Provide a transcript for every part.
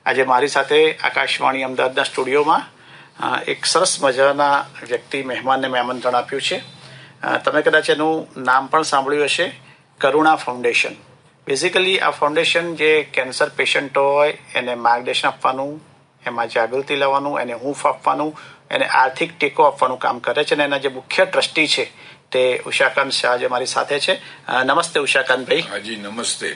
આજે મારી સાથે આકાશવાણી અમદાવાદના સ્ટુડિયોમાં એક સરસ મજાના વ્યક્તિ મહેમાનને મેં આમંત્રણ આપ્યું છે. તમે કદાચ એનું નામ પણ સાંભળ્યું હશે, કરુણા ફાઉન્ડેશન. બેઝિકલી આ ફાઉન્ડેશન જે કેન્સર પેશન્ટો હોય એને માર્ગદર્શન આપવાનું, એમાં જાગૃતિ લાવવાનું, એને હૂંફ આપવાનું, એને આર્થિક ટેકો આપવાનું કામ કરે છે. અને એના જે મુખ્ય ટ્રસ્ટી છે તે ઉષાકાંત શાહ જે મારી સાથે છે. નમસ્તે ઉષાકાંતભાઈ. હાજી નમસ્તે.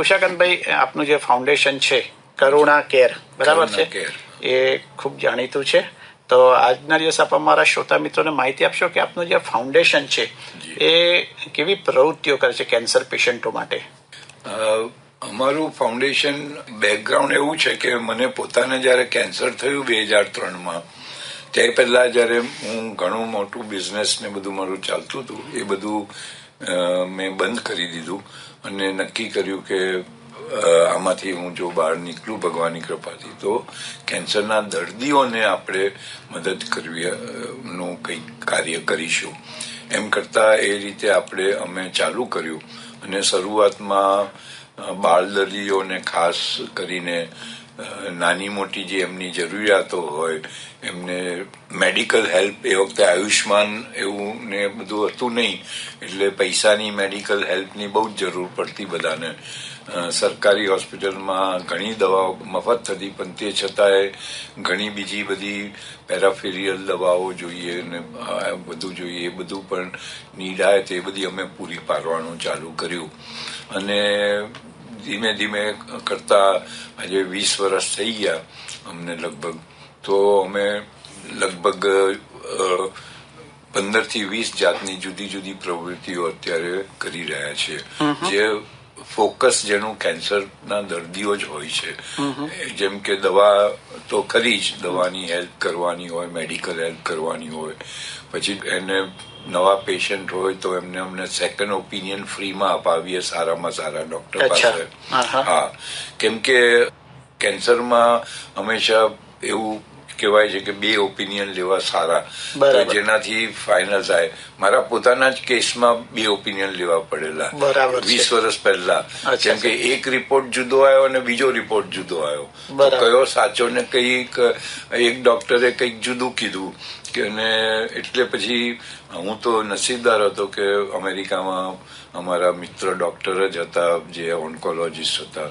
ઉષાકાંતભાઈ, આપનું જે ફાઉન્ડેશન છે કરુણા કેર, બરાબર છે, એ ખૂબ જાણીતું છે. તો આજના દિવસ આપ અમારા શ્રોતા મિત્રોને માહિતી આપશો કે આપનું જે ફાઉન્ડેશન છે એ કેવી પ્રવૃત્તિઓ કરે છે કેન્સર પેશન્ટો માટે? અમારું ફાઉન્ડેશન બેકગ્રાઉન્ડ એવું છે કે મને પોતાને જ્યારે કેન્સર થયું 2003માં, તે પહેલા જ્યારે હું ઘણું મોટું બિઝનેસ ને બધું મારું ચાલતું હતું, એ બધું મેં બંધ કરી દીધું અને નક્કી કર્યું કે આમાંથી હું જો બહાર નીકળું ભગવાનની કૃપાથી તો કેન્સરના દર્દીઓને આપણે મદદ કરવીનું કંઈક કાર્ય કરીશું. એમ કરતાં એ રીતે અમે ચાલુ કર્યું. અને શરૂઆતમાં બાળ દર્દીઓને ખાસ કરીને નાની મોટી જે એમની જરૂરિયાતો હોય, એમને મેડિકલ હેલ્પ, એ વખતે આયુષ્માન એવું ને બધું હતું નહીં, એટલે પૈસાની મેડિકલ હેલ્પની બહુ જ જરૂર પડતી બધાને. સરકારી હોસ્પિટલમાં ઘણી દવાઓ મફત થતી, પણ તે છતાંય ઘણી બીજી બધી પેરાફેરિયલ દવાઓ જોઈએ ને બધું જોઈએ, એ બધું પણ નીડ આવે તે બધી અમે પૂરી પાડવાનું ચાલુ કર્યું. અને ધીમે ધીમે કરતા આજે 20 વર્ષ થઈ ગયા અમને લગભગ. તો અમે લગભગ 15 થી 20 જાતની જુદી જુદી પ્રવૃત્તિઓ અત્યારે કરી રહ્યા છીએ, જે ફોકસ જેનું કેન્સરના દર્દીઓ જ હોય છે. જેમ કે દવા તો ખરી જ, દવાની હેલ્પ કરવાની હોય, મેડિકલ હેલ્પ કરવાની હોય, પછી એને નવા પેશન્ટ હોય તો અમને સેકન્ડ ઓપિનિયન ફ્રીમાં અપાવીએ સારામાં સારા ડોક્ટર પાસે. હા, કેમ કે કેન્સરમાં હંમેશા એવું કહેવાય છે કે 2 ઓપિનિયન લેવા સારા, તો જેનાથી ફાઇનલ થાય. મારા પોતાના જ કેસમાં 2 ઓપિનિયન લેવા પડેલા 20 વર્ષ પહેલા, કેમ કે એક રિપોર્ટ જુદો આવ્યો અને બીજો રિપોર્ટ જુદો આવ્યો. કયો સાચો ને કઈક એક ડોક્ટરે કંઈક જુદું કીધું કે, એટલે પછી હું તો નસીબદાર હતો કે અમેરિકામાં અમારા મિત્ર ડોક્ટર જ હતા જે ઓન્કોલોજીસ્ટ હતા,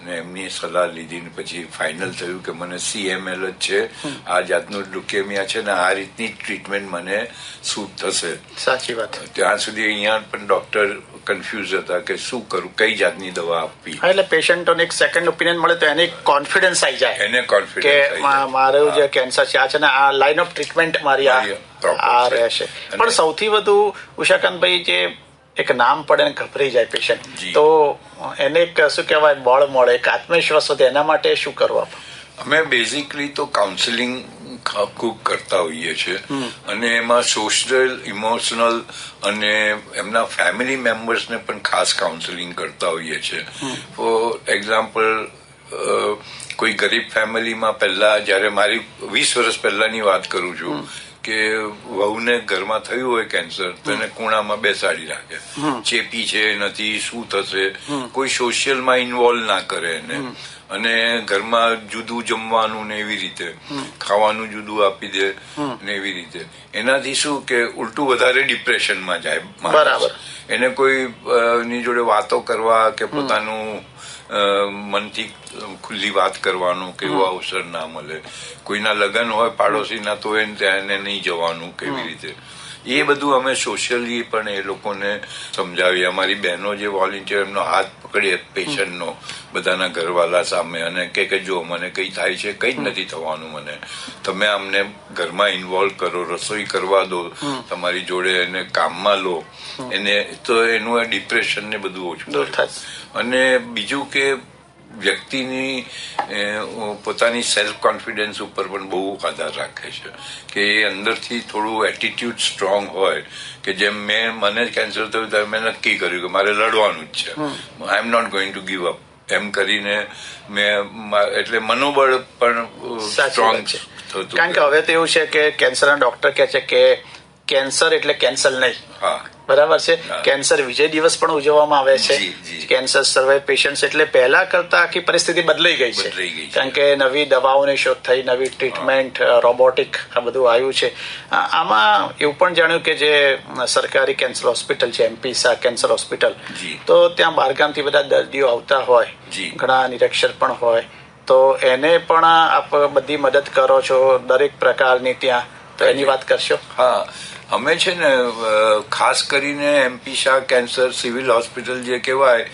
ને એમની સલાહ લીધી ને પછી ફાઇનલ થયું કે મને CML જ છે, આ જાતનું લ્યુકેમિયા છે ને આ રીતની ટ્રીટમેન્ટ મને સૂટ થશે. સાચી વાત. ત્યાં સુધી અહીંયા પણ ડોક્ટર કન્ફ્યુઝ હતા કે શું કરું, કઈ જાતની દવા આપવી. એટલે પેશન્ટોને એક સેકન્ડ ઓપિનિયન મળે તો એને કોન્ફિડન્સ આવી જાય, એને કોન્ફિડન્સ કે મારું જે કેન્સર છે આ છે ને આ લાઇન ઓફ ટ્રીટમેન્ટ મારી આ રહેશે. પણ સૌથી વધુ ઉષાકાંતભાઈ, જે એક નામ પડે ને ગભરાઈ જાય પેશન્ટ, તો એને એક શું કહેવાય બળ મળે, એક આત્મવિશ્વાસ વધે, એના માટે શું કરવું? અમે બેઝિકલી તો કાઉન્સિલિંગ ખૂબ કરતા હોઈએ છીએ, અને એમાં સોશિયલ, ઇમોશનલ અને એમના ફેમિલી મેમ્બર્સને પણ ખાસ કાઉન્સિલિંગ કરતા હોઈએ છીએ. ફોર એક્ઝામ્પલ, કોઈ ગરીબ ફેમિલીમાં પહેલા, જયારે મારી 20 વર્ષ પહેલાની વાત કરું છું, કે વહુને ઘરમાં થયું હોય કેન્સર તો એને ખૂણામાં બેસાડી રાખે, ચેપી છે નથી, શું થશે, કોઈ સોશિયલમાં ઇન્વોલ્વ ના કરે એને, અને ઘરમાં જુદું જમવાનું ને એવી રીતે ખાવાનું જુદું આપી દે ને એવી રીતે. એનાથી શું કે ઉલટું વધારે ડિપ્રેશનમાં જાય. બરાબર. એને કોઈ ની જોડે વાતો કરવા કે પોતાનું મનથી ખુલ્લી વાત કરવાનું કે એવો અવસર ના મળે. કોઈના લગ્ન હોય પાડોશીના તો એને નહીં જવાનું કેવી રીતે. એ બધું અમે સોશિયલી પણ એ લોકોને સમજાવીએ. અમારી બહેનો જે વોલેન્ટિયર, એમનો હાથ પકડીએ પેશન્ટનો બધાના ઘરવાળા સામે, અને કે જો મને કઈ થાય છે, કઈ જ નથી થવાનું, મને તમે અમને ઘરમાં ઇન્વોલ્વ કરો, રસોઈ કરવા દો, તમારી જોડે એને કામમાં લો, એને તો એનું ડિપ્રેશન ને બધું ઓછું થાય. અને બીજું કે વ્યક્તિની પોતાની સેલ્ફ કોન્ફિડન્સ ઉપર પણ બહુ આધાર રાખે છે, કે એ અંદરથી થોડું એટીટ્યુડ સ્ટ્રોંગ હોય, કે જેમ મને કેન્સર થયું ત્યારે મેં નક્કી કર્યું કે મારે લડવાનું જ છે, I am not going to give up, એમ કરીને એટલે મનોબળ પણ સ્ટ્રોંગ છે. કારણ કે હવે તો એવું છે કે કેન્સરના ડોક્ટર કહે છે કે કેન્સર એટલે કેન્સર નહીં, બરાબર છે. હા. કેન્સર વિજય દિવસ પણ ઉજવવામાં આવે છે. જી, જી. કેન્સર સર્વાઈવ પેશન્ટ્સ એટલે પહેલા કરતા આખી પરિસ્થિતિ બદલાઈ ગઈ છે. બદલાઈ ગઈ છે. કારણ કે નવી દવાઓની શોધ થઈ, નવી ટ્રીટમેન્ટ, રોબોટિક આ બધું આવ્યું છે. આમાં એવું પણ જાણ્યું કે જે સરકારી કેન્સર હોસ્પિટલ છે, MP શાહ કેન્સર હોસ્પિટલ, જી. તો ત્યાં બહારગામથી બધા દર્દીઓ આવતા હોય, જી. ઘણા નિરીક્ષક પણ હોય, તો એને પણ આપ બધી મદદ કરો છો દરેક પ્રકારની ત્યાં, તો એની વાત કરશો. હા, અમે છે ને ખાસ કરીને MP Shah cancer civil hospital જે કહેવાય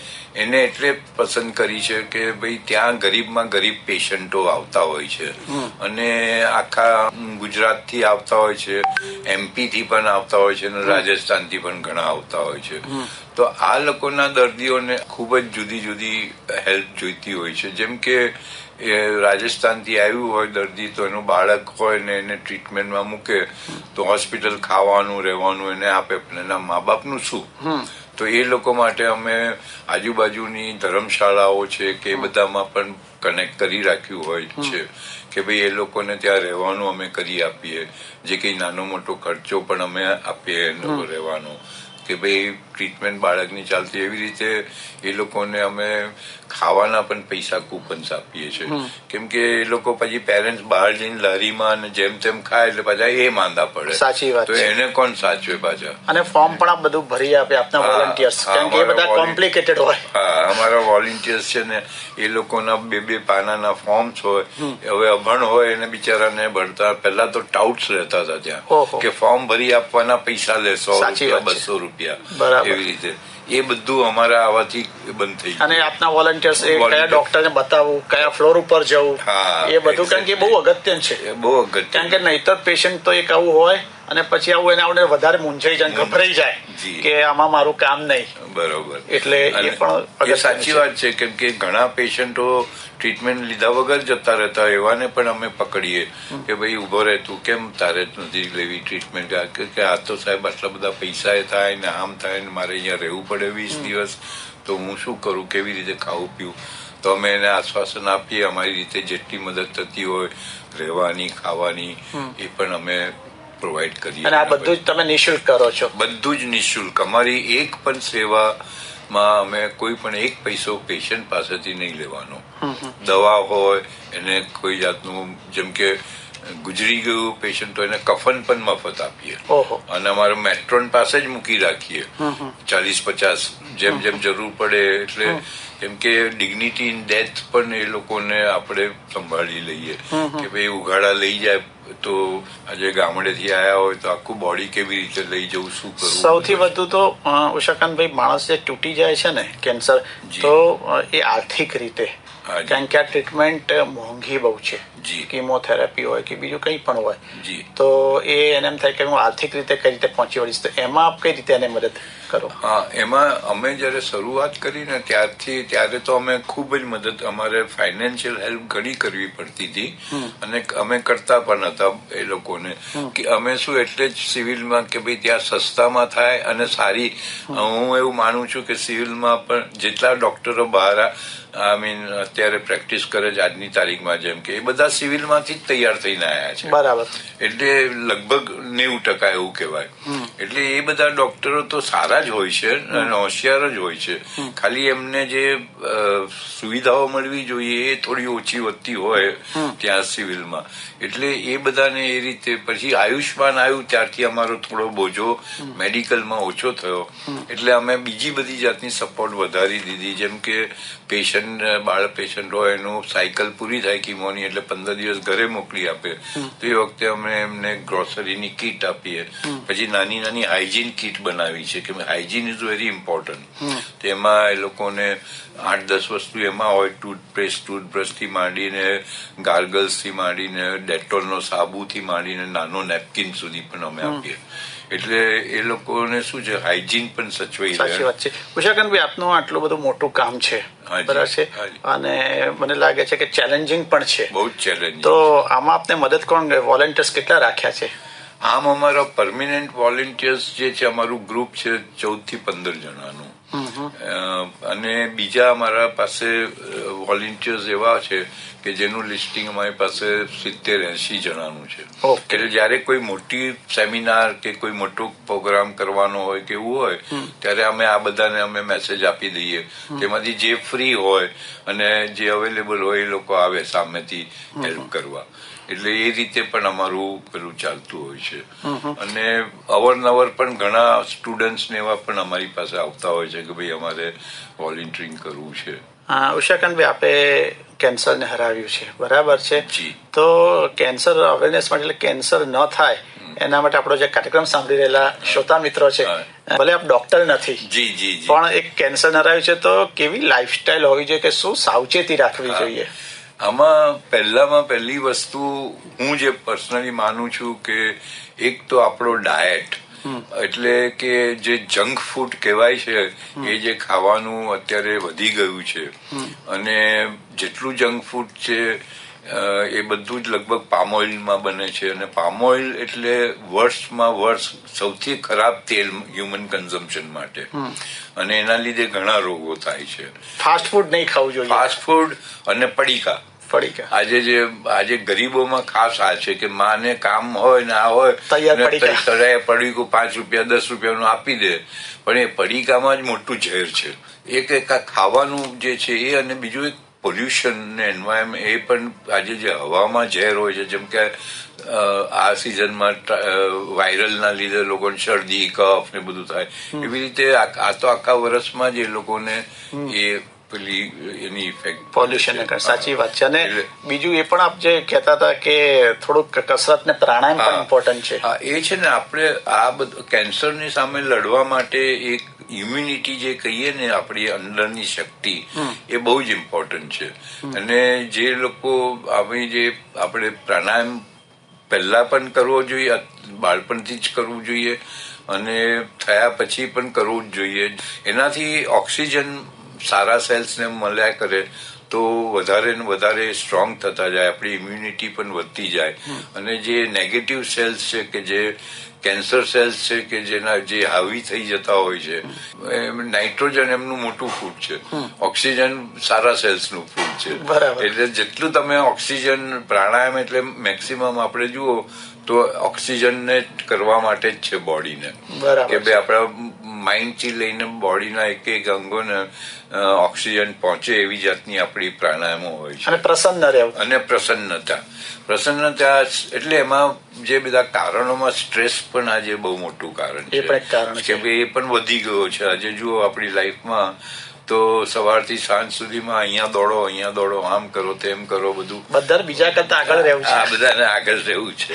એને એટલે પસંદ કરી છે કે ભાઈ ત્યાં ગરીબમાં ગરીબ પેશન્ટો આવતા હોય છે અને આખા ગુજરાતથી આવતા હોય છે, MP થી પણ આવતા હોય છે અને રાજસ્થાનથી પણ ઘણા આવતા હોય છે. તો આ લોકોના દર્દીઓને ખૂબ જ જુદી જુદી હેલ્પ જોઈતી હોય છે. જેમ કે રાજસ્થાનથી આવ્યું હોય દર્દી, તો એનું બાળક હોય ને એને ટ્રીટમેન્ટમાં મૂકે તો હોસ્પિટલ ખાવાનું રહેવાનું એને આપે, પણ એના મા બાપનું શું? તો એ લોકો માટે અમે આજુબાજુની ધર્મશાળાઓ છે કે એ બધામાં પણ કનેક્ટ કરી રાખ્યું હોય છે કે ભાઈ એ લોકોને ત્યાં રહેવાનું અમે કરી આપીએ, જે કંઈ નાનો મોટો ખર્ચો પણ અમે આપીએ એ લોકો રહેવાનો, કે ભાઈ ટ્રીટમેન્ટ બાળકની ચાલતી. એવી રીતે એ લોકોને અમે ખાવાના પણ પૈસા કૂપન્સ આપીએ છીએ, કેમ કે એ લોકો પછી પેરેન્ટ્સ બહાર જઈને લારીમાં અને જેમ તેમ ખાય એટલે પાછા એ માંદા પડે. સાચી વાત તો છે. એને કોણ સાચવે પાછા? અને ફોર્મ પણ આપ બધું ભરી આપે આપના વોલન્ટિયર્સ, કારણ કે એ બધા કોમ્પ્લિકેટેડ હોય. હા, અમારા વોલન્ટિયર્સ છે ને એ લોકોના 2-2 પાનાના ફોર્મ્સ હોય. હવે અભણ હોય એને બિચારાને ભરતા પહેલા તો ટાઉટ્સ રહેતા હતા ત્યાં કે ફોર્મ ભરી આપવાના પૈસા લે, 100 રૂપિયા, 200 રૂપિયા, એવી રીતે. એ બધું અમારા આવાથી બંધ થઈ ગયું. અને આપના વોલન્ટિયર્સ કયા ડોક્ટરને બતાવવું, કયા ફ્લોર ઉપર જવું, એ બધું કારણ કે બહુ અગત્યનું છે. બહુ અગત્ય, કારણ કે નહીતર પેશન્ટ તો એક આવું હોય અને પછી આવું એને આપણે વધારે મૂંઝાઈ જાય, ગભરાઈ જાય કે આમાં મારું કામ નહીં. બરોબર. એટલે એ પણ એ સાચી વાત છે, કેમ કે ઘણા પેશન્ટો ટ્રીટમેન્ટ લીધા વગર જતા રહેતા, એવાને પણ અમે પકડીએ કે ભાઈ ઉભો રહે, તું કેમ તારે નથી લેવી ટ્રીટમેન્ટ? કે આ તો સાહેબ આટલા બધા પૈસા થાય ને આમ થાય ને મારે અહીંયા રહેવું પડે 20 દિવસ, તો હું શું કરું, કેવી રીતે ખાવું પીવું? તો અમે એને આશ્વાસન આપીએ અમારી રીતે જેટલી મદદ થતી હોય રહેવાની ખાવાની એ પણ અમે પ્રોવાઈડ કરીએ. અને આ બધું જ તમે નિઃશુલ્ક કરો છો? બધું જ નિઃશુલ્ક. અમારી એક પણ સેવામાં અમે કોઈ પણ એક પૈસો પેશન્ટ પાસેથી નહીં લેવાનો. દવા હોય એને કોઈ જાતનું, જેમ કે ગુજરી ગયું પેશન્ટ તો એને કફન પણ મફત આપીએ. અને અમારે મેટ્રોન પાસે જ મૂકી રાખીએ 40-50 જેમ જેમ જરૂર પડે. એટલે કેમ કે ડિગ્નિટી ઇન ડેથ પણ એ લોકોને આપણે સંભાળી લઈએ કે ભાઈ ઉઘાડા લઈ જાય તો આજે ગામડેથી આવ્યા હોય તો આખું બોડી કેવી રીતે લઈ જવું, શું કરવું. સૌથી વધુ તો ઉષાકાંતભાઈ માણસ જે તૂટી જાય છે ને કેન્સર, તો એ આર્થિક રીતે, કારણ કે આ ટ્રીટમેન્ટ મોંઘી બહુ છે. કીમોથેરાપી હોય કે બીજું કંઈ પણ હોય, તો એ એને એમ થાય કે હું આર્થિક રીતે કઈ રીતે પહોંચી વળીશ, તો એમાં આપ કઈ રીતે એને મદદ કરો? હા, એમાં અમે જયારે શરૂઆત કરી ને ત્યારે તો અમે ખૂબ જ મદદ, અમારે ફાઇનાન્શિયલ હેલ્પ ઘણી કરવી પડતી હતી અને અમે કરતા પણ હતા એ લોકોને કે અમે શું એટલે જ સિવિલમાં કે ભાઈ ત્યાં સસ્તામાં થાય અને સારી. હું એવું માનું છું કે સિવિલમાં પણ જેટલા ડોક્ટરો બહાર અત્યારે પ્રેક્ટિસ કરે છે આજની તારીખમાં, જેમ કે એ બધા સિવિલમાંથી જ તૈયાર થઈને આવ્યા છે. બરાબર. એટલે લગભગ 90% એવું કહેવાય. એટલે એ બધા ડોક્ટરો તો સારા જ હોય છે અને હોશિયાર જ હોય છે. ખાલી એમને જે સુવિધાઓ મળવી જોઈએ એ થોડી ઓછી વધતી હોય ત્યાં સિવિલમાં. એટલે એ બધાને એ રીતે પછી આયુષ્માન આવ્યું ત્યારથી અમારો થોડો બોજો મેડિકલમાં ઓછો થયો. એટલે અમે બીજી બધી જાતની સપોર્ટ વધારી દીધી, જેમ કે બાળ પેશન્ટ હોય એનું સાયકલ પૂરી થાય કીમોની એટલે 15 દિવસ ઘરે મોકલી આપે, તો એ વખતે અમે એમને ગ્રોસરીની કીટ આપીએ. પછી નાની નાની હાઇજીન કીટ બનાવી છે કે હાઇજીન ઇઝ વેરી ઇમ્પોર્ટન્ટ. તેમાં એ લોકોને 8-10 વસ્તુ એમાં હોય, ટૂથબ્રશ થી માંડીને ગાર્ગલ્સ થી માંડીને ડેટોલનો સાબુથી માંડીને નાનો નેપકિન સુધી પણ અમે આપીએ. એટલે એ લોકોને શું છે, હાઇજીન પણ સચવાઈ રહે. સાચી વાત છે. ઉષાકાંતભાઈ, આપનું આટલું બધું મોટું કામ છે, બરાબર છે, અને મને લાગે છે કે ચેલેન્જિંગ પણ છે. બહુ જ ચેલેન્જિંગ. તો આમાં આપને મદદ કોણ, વોલન્ટિયર્સ કેટલા રાખ્યા છે? આમ અમારા પરમિનન્ટ વોલન્ટિયર્સ જે છે, અમારું ગ્રુપ છે 14 થી 15 જણાનું. અને બીજા અમારા પાસે વોલેન્ટિયર્સ એવા છે કે જેનું લિસ્ટિંગ અમારી પાસે 70-80 જણાનું છે. Okay. એટલે જયારે કોઈ મોટી સેમિનાર કે કોઈ મોટો પ્રોગ્રામ કરવાનો હોય કે એવું હોય ત્યારે અમે આ બધાને અમે મેસેજ આપી દઈએ. તેમાંથી જે ફ્રી હોય અને જે અવેલેબલ હોય એ લોકો આવે સામેથી હેલ્પ કરવા. એટલે એ રીતે પણ અમારું પેલું ચાલતું હોય છે. અને અવારનવાર પણ ઘણા સ્ટુડન્ટ્સ ને એવા પણ અમારી પાસે આવતા હોય છે કે ભાઈ અમારે વોલેન્ટિયરિંગ કરવું છે. ઉષાકાંતભાઈ, આપે કેન્સરને હરાવ્યું છે, બરાબર છે? જી. તો કેન્સર અવેરનેસ માટે, એટલે કેન્સર ન થાય એના માટે આપણો જે કાર્યક્રમ સાંભળી રહેલા શ્રોતા મિત્રો છે, ભલે આપ ડોક્ટર નથી, જી જી જી, પણ એક કેન્સર હરાવ્યું છે તો કેવી લાઈફસ્ટાઈલ હોવી જોઈએ કે શું સાવચેતી રાખવી જોઈએ? આમાં પહેલી વસ્તુ હું જે પર્સનલી માનું છું કે એક તો આપણો ડાયટ, એટલે કે જે જંક ફૂડ કહેવાય છે એ જે ખાવાનું અત્યારે વધી ગયું છે, અને જેટલું જંક ફૂડ છે એ બધું જ લગભગ પામ ઓઇલમાં બને છે. અને પામ ઓઇલ એટલે વર્ષ સૌથી ખરાબ તેલ હ્યુમન કન્ઝમ્પશન માટે, અને એના લીધે ઘણા રોગો થાય છે. ફાસ્ટ ફૂડ નહીં ખાવું જોઈએ. ફાસ્ટ ફૂડ અને પડીકા. આજે ગરીબોમાં ખાસ આ છે કે માને કામ હોય ને આ હોય તૈયાર પડીકું 5 રૂપિયા 10 રૂપિયાનું આપી દે, પણ એ પડીકામાં જ મોટું ઝેર છે. એક ખાવાનું જે છે એ, અને બીજું એક પોલ્યુશન ને એન્વાયરમેન્ટ, એ પણ આજે જે હવામાં ઝેર હોય છે, જેમ કે આ સિઝનમાં વાયરલના લીધે લોકોને શરદી કફ ને બધું થાય, એવી રીતે આ તો આખા વર્ષમાં જ એ લોકોને એ એની ઇફેક્ટ પોલ્યુશન. સાચી વાત છે. અને બીજું એ પણ આપ જે કહેતા હતા કે થોડુંક કસરત ને પ્રાણાયામ પણ ઇમ્પોર્ટન્ટ છે. એ છે ને, આપણે આ બધું કેન્સરની સામે લડવા માટે એક ઇમ્યુનિટી જે કહીએ ને, આપણી અંદરની શક્તિ, એ બહુ જ ઇમ્પોર્ટન્ટ છે. અને જે લોકો આપણે પ્રાણાયામ પહેલા પણ કરવો જોઈએ, બાળપણથી જ કરવું જોઈએ, અને થયા પછી પણ કરવું જ જોઈએ. એનાથી ઓક્સિજન સારા સેલ્સને મળ્યા કરે તો વધારે ને વધારે સ્ટ્રોંગ થતા જાય, આપણી ઇમ્યુનિટી પણ વધતી જાય. અને જે નેગેટિવ સેલ્સ છે, કે જે કેન્સર સેલ્સ છે, કે જેના જે હાવી થઈ જતા હોય છે, નાઇટ્રોજન એમનું મોટું ફૂડ છે, ઓક્સિજન સારા સેલ્સનું ફૂડ છે. એટલે જેટલું તમે ઓક્સિજન, પ્રાણાયામ એટલે મેક્સિમમ આપણે જુઓ તો ઓક્સિજનને કરવા માટે જ છે બોડીને, કે ભાઈ આપણા માઇન્ડ થી લઈને બોડીના એક અંગોને ઓક્સિજન પહોંચે એવી જાતની આપણી પ્રાણાયામો હોય છે. અને પ્રસન્ન રહેવું. અને પ્રસન્નતા એટલે એમાં જે બધા કારણોમાં સ્ટ્રેસ પણ આજે બહુ મોટું કારણ છે, કે ભાઈ એ પણ વધી ગયો છે. આજે જુઓ આપણી લાઈફમાં તો સવારથી સાંજ સુધીમાં અહીંયા દોડો, આમ કરો તેમ કરો, બધું બધા બીજા કરતા આગળ રહેવું છે. બધાને આગળ રહેવું છે.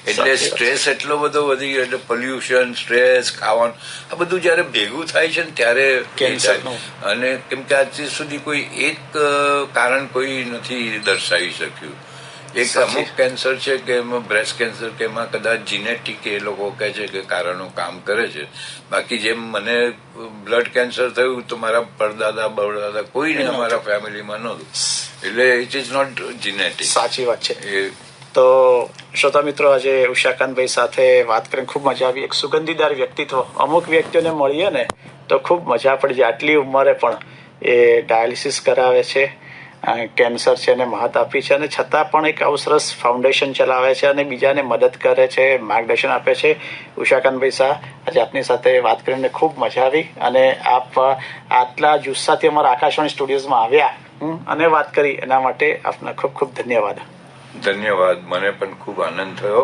એટલે સ્ટ્રેસ એટલો બધો વધી ગયો, એટલે પોલ્યુશન, સ્ટ્રેસ, ખાવાનું, આ બધું જયારે ભેગું થાય છે ને ત્યારે કેન્સર. અને કેમ કે આજ સુધી કોઈ એક કારણ કોઈ નથી દર્શાવી શક્યું. એક અમુક કેન્સર છે કે એમાં બ્રેસ્ટ કેન્સર, કે એમાં કદાચ જીનેટિક એ લોકો કહે છે કે કારણો કામ કરે છે. બાકી જેમ મને બ્લડ કેન્સર થયું તો મારા પરદાદા કોઈને અમારા ફેમિલીમાં નહોતું. એટલે ઇટ ઇઝ નોટ જીનેટિક. સાચી વાત છે. તો શ્રોતા મિત્રો, આજે ઉષાકાંતભાઈ સાથે વાત કરીને ખૂબ મજા આવી. એક સુગંધીદાર વ્યક્તિત્વ. અમુક વ્યક્તિઓને મળીએ ને તો ખૂબ મજા પડી જાય. આટલી ઉંમરે પણ એ ડાયાલિસિસ કરાવે છે, કેન્સર છે એને મહાત આપી છે, અને છતાં પણ એક આવું સરસ ફાઉન્ડેશન ચલાવે છે અને બીજાને મદદ કરે છે, માર્ગદર્શન આપે છે. ઉષાકાંતભાઈ શાહ, આજે આપની સાથે વાત કરીને ખૂબ મજા આવી, અને આપ આટલા જુસ્સાથી અમારા આકાશવાણી સ્ટુડિયોઝમાં આવ્યા અને વાત કરી, એના માટે આપના ખૂબ ખૂબ ધન્યવાદ. ધન્યવાદ. મને પણ ખૂબ આનંદ થયો.